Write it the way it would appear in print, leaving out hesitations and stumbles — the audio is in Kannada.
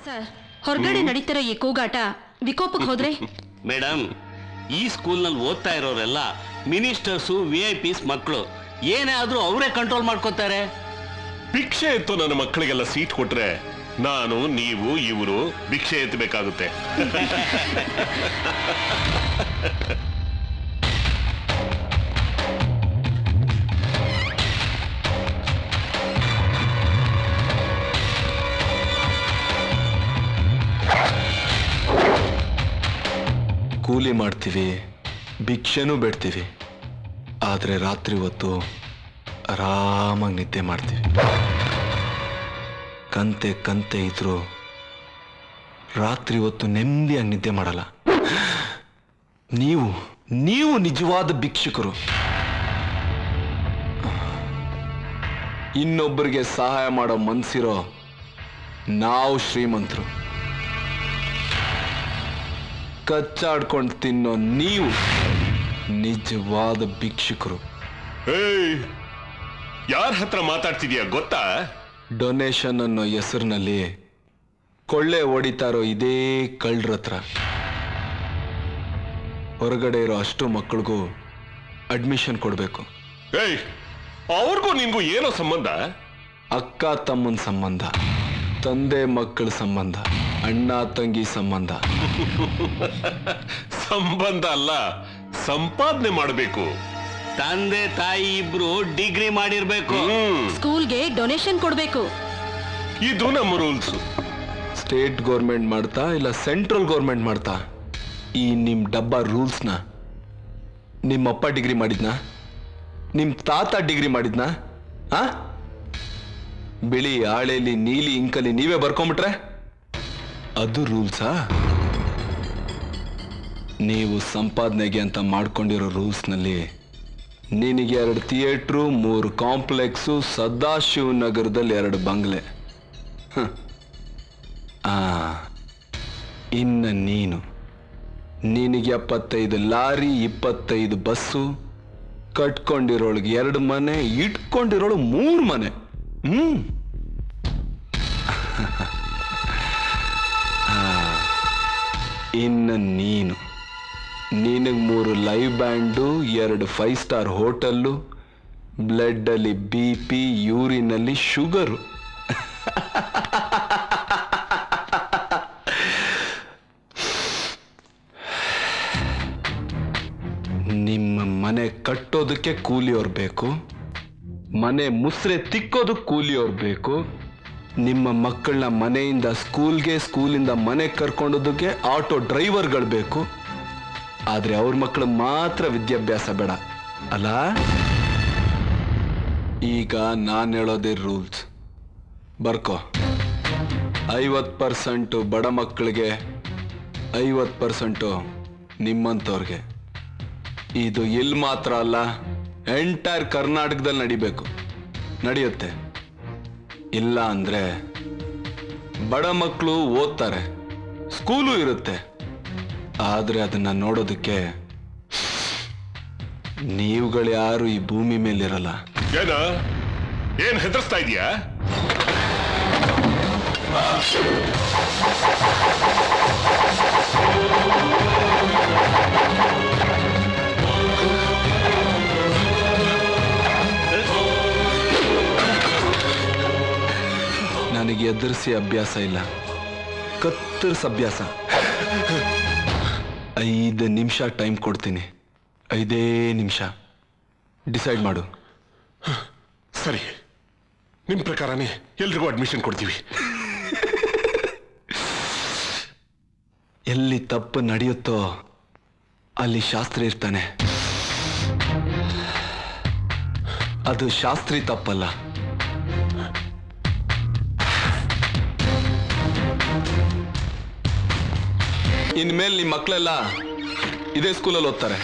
ಸರ್, ಹೊರಗಡೆ ನಡೀತಿರೋ ಈ ಕೂಗಾಟ ವಿಕೋಪಕ್ಕೆ ಹೋದ್ರೆ? ಮೇಡಮ್, ಈ ಸ್ಕೂಲ್ನಲ್ಲಿ ಓದ್ತಾ ಇರೋರೆಲ್ಲ ಮಿನಿಸ್ಟರ್ಸು VIP ಮಕ್ಕಳು. ಏನೇ ಆದ್ರೂ ಅವರೇ ಕಂಟ್ರೋಲ್ ಮಾಡ್ಕೋತಾರೆ. ಭಿಕ್ಷೆ ಎತ್ತು ನನ್ನ ಮಕ್ಕಳಿಗೆಲ್ಲ ಸೀಟ್ ಕೊಟ್ರೆ ನಾನು, ನೀವು, ಇವರು ಭಿಕ್ಷೆ ಎತ್ತಬೇಕಾಗುತ್ತೆ. ಕೂಲಿ ಮಾಡ್ತೀವಿ, ಭಿಕ್ಷೆನೂ ಬೇಡ್ತೀವಿ, ಆದರೆ ರಾತ್ರಿ ಹೊತ್ತು ಆರಾಮಾಗಿ ನಿದ್ದೆ ಮಾಡ್ತೀವಿ. ಕಂತೆ ಕಂತೆ ಇದ್ರು ರಾತ್ರಿ ಹೊತ್ತು ನೆಮ್ಮದಿಯಾಗಿ ನಿದ್ದೆ ಮಾಡಲ್ಲ. ನೀವು ನಿಜವಾದ ಭಿಕ್ಷುಕರು. ಇನ್ನೊಬ್ಬರಿಗೆ ಸಹಾಯ ಮಾಡೋ ಮನ್ಸಿರೋ ನಾವು ಶ್ರೀಮಂತರು. ಕಚ್ಚಾಡ್ಕೊಂಡು ತಿನ್ನೋ ನೀವು ನಿಜವಾದ ಭಿಕ್ಷುಕರು. ಯಾರ ಹತ್ರ ಮಾತಾಡ್ತಿದ್ಯಾ ಗೊತ್ತಾ? ಡೊನೇಷನ್ ಅನ್ನೋ ಹೆಸರಿನಲ್ಲಿ ಕೊಳ್ಳೆ ಹೊಡಿತಾರೋ ಇದೇ ಕಳ್ಳರ ಹತ್ರ. ಹೊರಗಡೆ ಇರೋ ಅಷ್ಟು ಮಕ್ಕಳಿಗೂ ಅಡ್ಮಿಷನ್ ಕೊಡಬೇಕು. ಅವ್ರಿಗೂ ನಿನ್ಗೂ ಏನೋ ಸಂಬಂಧ? ಅಕ್ಕ ತಮ್ಮನ ಸಂಬಂಧ, ತಂದೆ ಮಕ್ಕಳ ಸಂಬಂಧ, ಅಣ್ಣ ತಂಗಿ ಸಂಬಂಧ. ಸಂಬಂಧ ಅಲ್ಲ, ಸಂಪಾದನೆ ಮಾಡಬೇಕು. ತಂದೆ ತಾಯಿ ಇಬ್ರು ಡಿಗ್ರಿ ಮಾಡಿರ್ಬೇಕು. ಸ್ಕೂಲ್ಗೆ ಡೊನೇಷನ್ ಕೊಡ್ಬೇಕು. ಇದು ನಮ್ಮ ರೂಲ್ಸ್. ಸ್ಟೇಟ್ ಗೌರ್ಮೆಂಟ್ ಮಾಡ್ತಾ ಇಲ್ಲ ಸೆಂಟ್ರಲ್ ಗೌರ್ಮೆಂಟ್ ಮಾಡ್ತಾ ಈ ನಿಮ್ ಡಬ್ಬಾ ರೂಲ್ಸ್ನ ನಿಮ್ಮಪ್ಪ ಡಿಗ್ರಿ ಮಾಡಿದ್ನಾ? ನಿಮ್ ತಾತ ಡಿಗ್ರಿ ಮಾಡಿದ್ನಾ? ಬಿಳಿ ಹಾಳೆಲಿ ನೀಲಿ ಇಂಕಲಿ ನೀವೇ ಬರ್ಕೊಂಬಿಟ್ರೆ ಅದು ರೂಲ್ಸಾ? ನೀವು ಸಂಪಾದನೆಗೆ ಅಂತ ಮಾಡ್ಕೊಂಡಿರೋ ರೂಲ್ಸ್ನಲ್ಲಿ ನಿನಗೆ 2 ಥಿಯೇಟ್ರು, 3 ಕಾಂಪ್ಲೆಕ್ಸು, ಸದಾಶಿವ ನಗರದಲ್ಲಿ 2 ಬಂಗ್ಲೆ. ಇನ್ನು ನಿನಗೆ 75 ಲಾರಿ, 25 ಬಸ್ಸು, ಕಟ್ಕೊಂಡಿರೋಳಿಗೆ 2 ಮನೆ, ಇಟ್ಕೊಂಡಿರೋಳು 3 ಮನೆ. ಇನ್ನು ನಿನಗೆ 3 live band, 2 5 star hotel, blood ಅಲ್ಲಿ BP, ಯೂರಿನಲ್ಲಿ ಶುಗರು. ನಿಮ್ಮ ಮನೆ ಕಟ್ಟೋದಕ್ಕೆ ಕೂಲಿಯವ್ರು ಬೇಕು, ಮನೆ ಮುಸ್ರೆ ತಿಕ್ಕೋದಕ್ಕೆ ಕೂಲಿಯವ್ರು ಬೇಕು, ನಿಮ್ಮ ಮಕ್ಕಳನ್ನ ಮನೆಯಿಂದ ಸ್ಕೂಲ್ಗೆ, ಸ್ಕೂಲಿಂದ ಮನೆಗೆ ಕರ್ಕೊಂಡೋದಕ್ಕೆ ಆಟೋ ಡ್ರೈವರ್ಗಳು ಬೇಕು. ಆದರೆ ಅವ್ರ ಮಕ್ಕಳು ಮಾತ್ರ ವಿದ್ಯಾಭ್ಯಾಸ ಬೇಡ ಅಲ್ಲ? ಈಗ ನಾನು ಹೇಳೋದೇ ರೂಲ್ಸ್. ಬರ್ಕೋ. 50% ಬಡ ಮಕ್ಕಳಿಗೆ, 50% ನಿಮ್ಮಂಥವ್ರಿಗೆ. ಇದು ಇಲ್ಲಿ ಮಾತ್ರ ಅಲ್ಲ, ಎಂಟೈರ್ ಕರ್ನಾಟಕದಲ್ಲಿ ನಡಿಬೇಕು. ನಡೆಯುತ್ತೆ. ಇಲ್ಲ ಅಂದ್ರೆ ಬಡ ಮಕ್ಕಳು ಓದ್ತಾರೆ, ಸ್ಕೂಲು ಇರುತ್ತೆ, ಆದ್ರೆ ಅದನ್ನ ನೋಡೋದಕ್ಕೆ ನೀವುಗಳು ಯಾರು ಈ ಭೂಮಿ ಮೇಲಿರಲ್ಲ. ಏನ್ ಹೆದರ್ಸ್ತಾ ಇದೀಯಾ? ನನಗೆ ಎದುರಿಸಿ ಅಭ್ಯಾಸ ಇಲ್ಲ, ಕತ್ತರಿಸ ಅಭ್ಯಾಸ. 5 ನಿಮಿಷ ಟೈಮ್ ಕೊಡ್ತೀನಿ. 5 ನಿಮಿಷ ಡಿಸೈಡ್ ಮಾಡು. ಸರಿ, ನಿಮ್ ಪ್ರಕಾರನೇ ಎಲ್ರಿಗೂ ಅಡ್ಮಿಷನ್ ಕೊಡ್ತೀವಿ. ಎಲ್ಲಿ ತಪ್ಪು ನಡೆಯುತ್ತೋ ಅಲ್ಲಿ ಶಾಸ್ತ್ರಿ ಇರ್ತಾನೆ. ಅದು ಶಾಸ್ತ್ರಿ ತಪ್ಪಲ್ಲ. ಇನ್ಮೇಲೆ ನಿಮ್ಮ ಮಕ್ಕಳೆಲ್ಲ ಇದೇ ಸ್ಕೂಲಲ್ಲಿ ಓದ್ತಾರೆ.